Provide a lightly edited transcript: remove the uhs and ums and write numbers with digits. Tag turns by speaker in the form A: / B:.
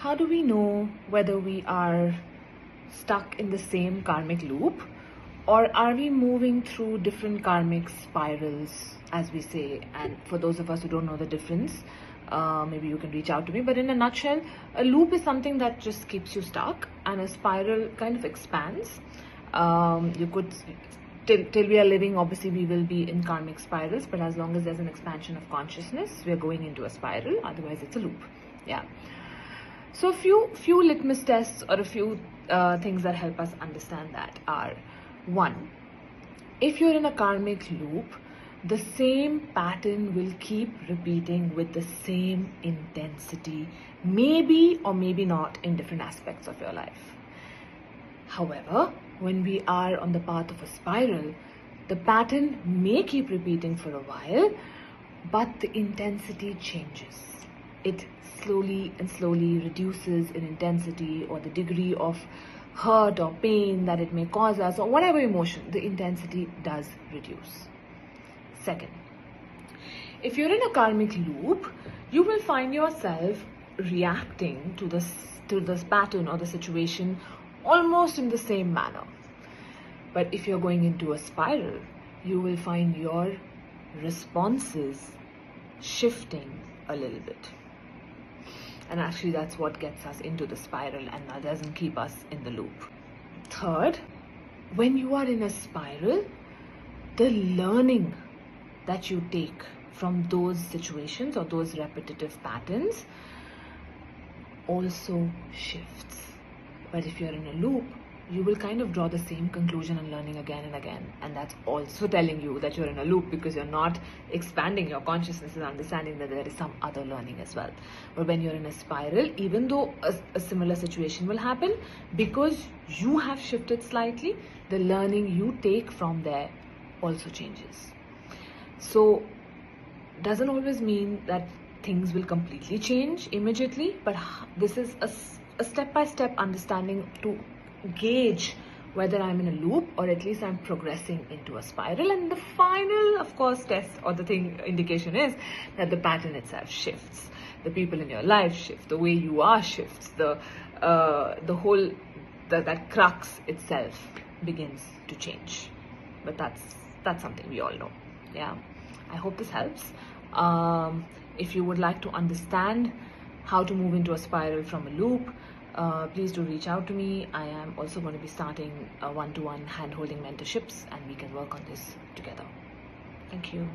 A: How do we know whether we are stuck in the same karmic loop, or are we moving through different karmic spirals, as we say? And for those of us who don't know the difference, maybe you can reach out to me. But in a nutshell, a loop is something that just keeps you stuck, and a spiral kind of expands. You could, till we are living, obviously we will be in karmic spirals, but as long as there's an expansion of consciousness, we are going into a spiral. Otherwise it's a loop. Yeah. So few litmus tests, or a few things that help us understand that are: 1, if you're in a karmic loop, the same pattern will keep repeating with the same intensity, maybe or maybe not in different aspects of your life. However, when we are on the path of a spiral, the pattern may keep repeating for a while, but the intensity changes. It slowly and slowly reduces in intensity, or the degree of hurt or pain that it may cause us, or whatever emotion, the intensity does reduce. 2nd, if you're in a karmic loop, you will find yourself reacting to this pattern or the situation almost in the same manner. But if you're going into a spiral, you will find your responses shifting a little bit. And actually that's what gets us into the spiral and that doesn't keep us in the loop. 3rd, when you are in a spiral, the learning that you take from those situations or those repetitive patterns also shifts. But if you're in a loop, you will kind of draw the same conclusion and learning again and again. And that's also telling you that you're in a loop, because you're not expanding your consciousness and understanding that there is some other learning as well. But when you're in a spiral, even though a similar situation will happen, because you have shifted slightly, the learning you take from there also changes. So doesn't always mean that things will completely change immediately, but this is a step-by-step understanding to gauge whether I'm in a loop or at least I'm progressing into a spiral. And the final, of course, test or the indication is that the pattern itself shifts. The people in your life shift, the way you are shifts, that crux itself begins to change. But that's something we all know. Yeah, I hope this helps. If you would like to understand how to move into a spiral from a loop, please do reach out to me. I am also going to be starting one-to-one hand-holding mentorships, and we can work on this together. Thank you.